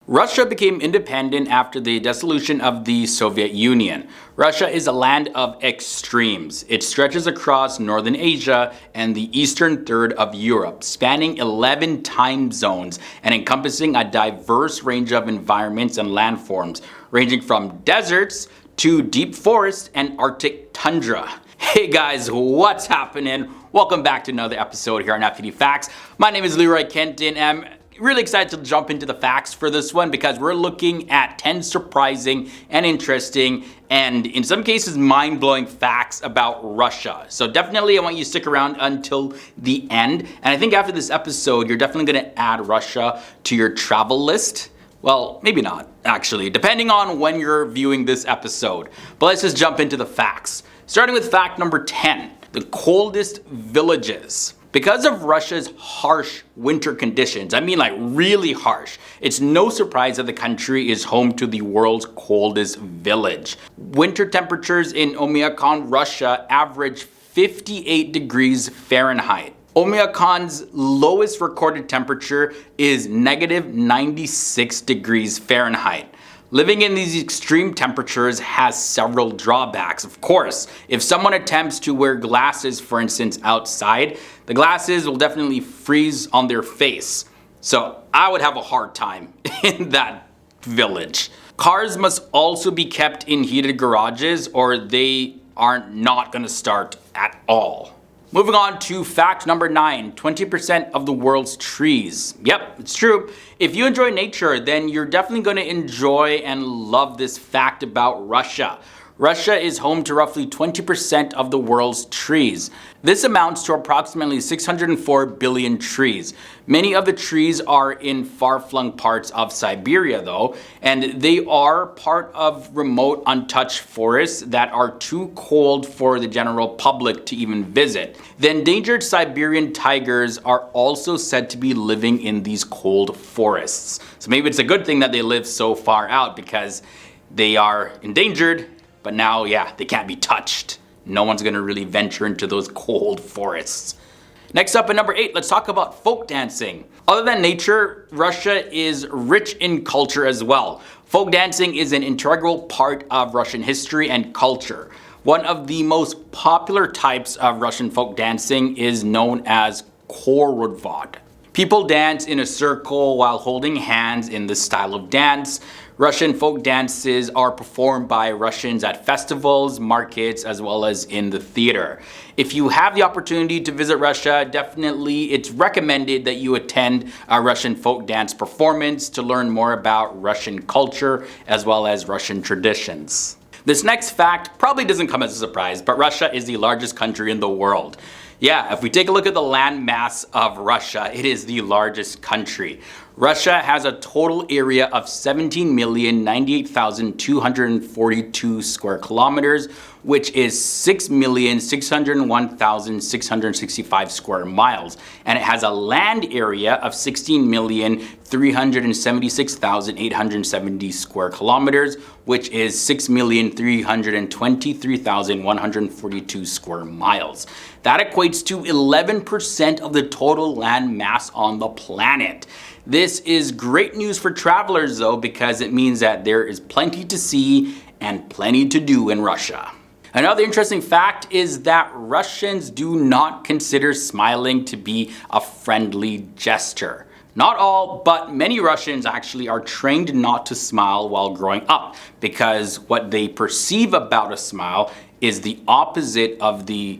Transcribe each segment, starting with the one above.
Russia became independent after the dissolution of the Soviet Union. Russia is a land of extremes. It stretches across northern Asia and the eastern third of Europe, spanning 11 time zones and encompassing a diverse range of environments and landforms, ranging from deserts to deep forests and Arctic tundra. Hey guys, what's happening? Welcome back to another episode here on FTD Facts. My name is Leroy Kenton and I'm really excited to jump into the facts for this one because we're looking at 10 surprising and interesting and in some cases mind-blowing facts about Russia. So definitely I want you to stick around until the end. And I think after this episode, you're definitely going to add Russia to your travel list. Well, maybe not, actually, depending on when you're viewing this episode. But let's just jump into the facts. Starting with fact number 10, the coldest villages. Because of Russia's harsh winter conditions, I mean like really harsh, it's no surprise that the country is home to the world's coldest village. Winter temperatures in Oymyakon, Russia average 58 degrees Fahrenheit. Oymyakon's lowest recorded temperature is negative 96 degrees Fahrenheit. Living in these extreme temperatures has several drawbacks. Of course, if someone attempts to wear glasses, for instance, outside, the glasses will definitely freeze on their face. So I would have a hard time in that village. Cars must also be kept in heated garages or they are not going to start at all. Moving on to fact number 9, 20% of the world's trees. Yep, it's true. If you enjoy nature, then you're definitely going to enjoy and love this fact about Russia. Russia is home to roughly 20% of the world's trees. This amounts to approximately 604 billion trees. Many of the trees are in far-flung parts of Siberia though, and they are part of remote untouched forests that are too cold for the general public to even visit. The endangered Siberian tigers are also said to be living in these cold forests. So maybe it's a good thing that they live so far out because they are endangered, but now, yeah, they can't be touched. No one's gonna really venture into those cold forests. Next up at number 8, let's talk about folk dancing. Other than nature, Russia is rich in culture as well. Folk dancing is an integral part of Russian history and culture. One of the most popular types of Russian folk dancing is known as khorovod. People dance in a circle while holding hands in this style of dance. Russian folk dances are performed by Russians at festivals, markets, as well as in the theater. If you have the opportunity to visit Russia, definitely it's recommended that you attend a Russian folk dance performance to learn more about Russian culture as well as Russian traditions. This next fact probably doesn't come as a surprise, but Russia is the largest country in the world. Yeah, if we take a look at the land mass of Russia, it is the largest country. Russia has a total area of 17,098,242 square kilometers, which is 6,601,665 square miles. And it has a land area of 16,376,870 square kilometers, which is 6,323,142 square miles. That equates to 11% of the total land mass on the planet. This is great news for travelers though, because it means that there is plenty to see and plenty to do in Russia. Another interesting fact is that Russians do not consider smiling to be a friendly gesture. Not all, but many Russians actually are trained not to smile while growing up because what they perceive about a smile is the opposite of the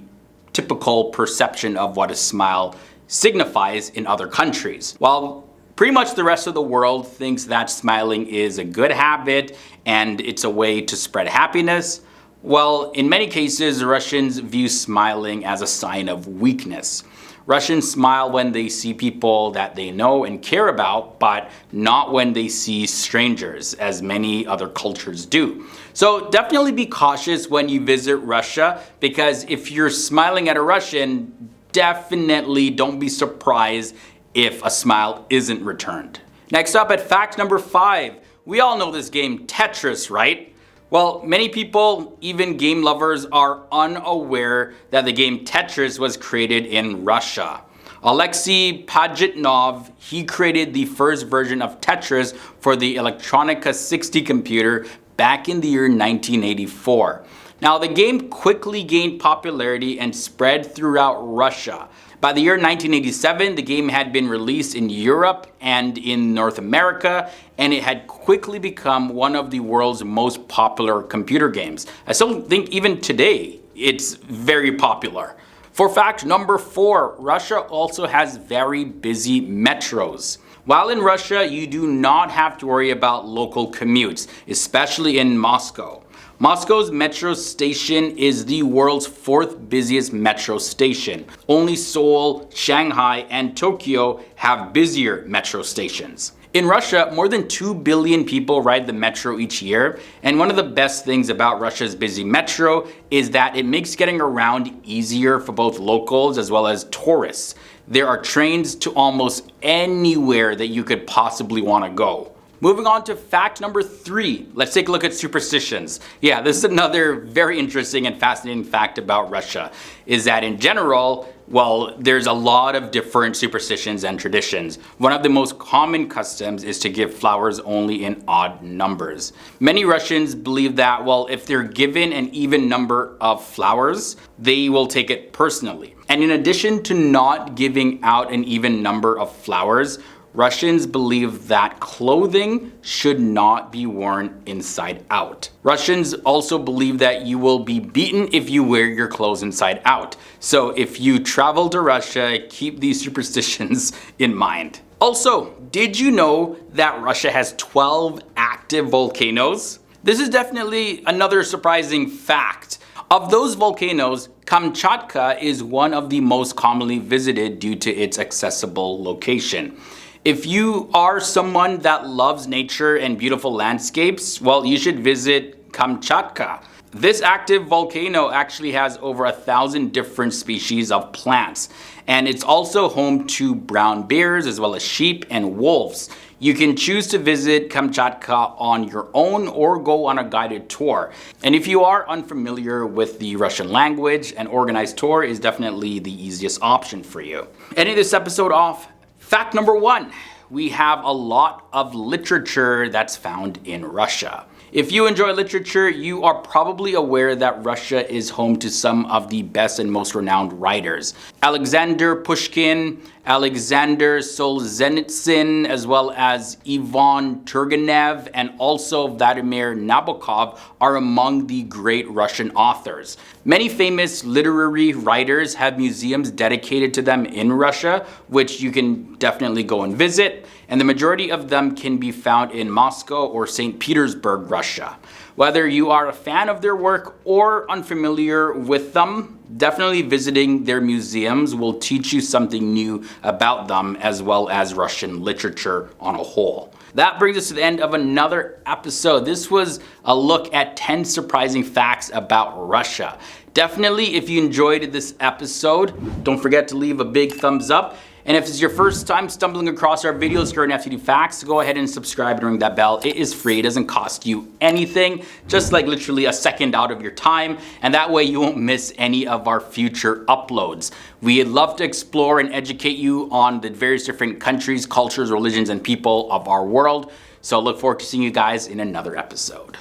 typical perception of what a smile signifies in other countries. While pretty much the rest of the world thinks that smiling is a good habit and it's a way to spread happiness, well, in many cases, Russians view smiling as a sign of weakness. Russians smile when they see people that they know and care about, but not when they see strangers, as many other cultures do. So definitely be cautious when you visit Russia, because if you're smiling at a Russian, definitely don't be surprised if a smile isn't returned. Next up at fact number 5, we all know this game Tetris, right? Well, many people, even game lovers, are unaware that the game Tetris was created in Russia. Alexei Pajitnov, he created the first version of Tetris for the Electronica 60 computer back in the year 1984. Now, the game quickly gained popularity and spread throughout Russia. By the year 1987, the game had been released in Europe and in North America, and it had quickly become one of the world's most popular computer games. I still think even today, it's very popular. For fact number 4, Russia also has very busy metros. While in Russia, you do not have to worry about local commutes, especially in Moscow. Moscow's metro station is the world's 4th busiest metro station. Only Seoul, Shanghai, and Tokyo have busier metro stations. In Russia, more than 2 billion people ride the metro each year, and one of the best things about Russia's busy metro is that it makes getting around easier for both locals as well as tourists. There are trains to almost anywhere that you could possibly want to go. Moving on to fact number 3, let's take a look at superstitions. Yeah, this is another very interesting and fascinating fact about Russia, is that in general, well, there's a lot of different superstitions and traditions. One of the most common customs is to give flowers only in odd numbers. Many Russians believe that, well, if they're given an even number of flowers, they will take it personally. And in addition to not giving out an even number of flowers, Russians believe that clothing should not be worn inside out. Russians also believe that you will be beaten if you wear your clothes inside out. So if you travel to Russia, keep these superstitions in mind. Also, did you know that Russia has 12 active volcanoes? This is definitely another surprising fact. Of those volcanoes, Kamchatka is one of the most commonly visited due to its accessible location. If you are someone that loves nature and beautiful landscapes, well, you should visit Kamchatka. This active volcano actually has over 1,000 different species of plants, and it's also home to brown bears as well as sheep and wolves. You can choose to visit Kamchatka on your own or go on a guided tour. And if you are unfamiliar with the Russian language, an organized tour is definitely the easiest option for you. Ending this episode off, fact number 1, we have a lot of literature that's found in Russia. If you enjoy literature, you are probably aware that Russia is home to some of the best and most renowned writers. Alexander Pushkin, Alexander Solzhenitsyn, as well as Ivan Turgenev, and also Vladimir Nabokov are among the great Russian authors. Many famous literary writers have museums dedicated to them in Russia, which you can definitely go and visit, and the majority of them can be found in Moscow or St. Petersburg, Russia. Whether you are a fan of their work or unfamiliar with them, definitely visiting their museums will teach you something new about them as well as Russian literature on a whole. That brings us to the end of another episode. This was a look at 10 surprising facts about Russia. Definitely, if you enjoyed this episode, don't forget to leave a big thumbs up. And if it's your first time stumbling across our videos here on FTD Facts, go ahead and subscribe and ring that bell. It is free. It doesn't cost you anything, just like literally a second out of your time. And that way you won't miss any of our future uploads. We'd love to explore and educate you on the various different countries, cultures, religions, and people of our world. So look forward to seeing you guys in another episode.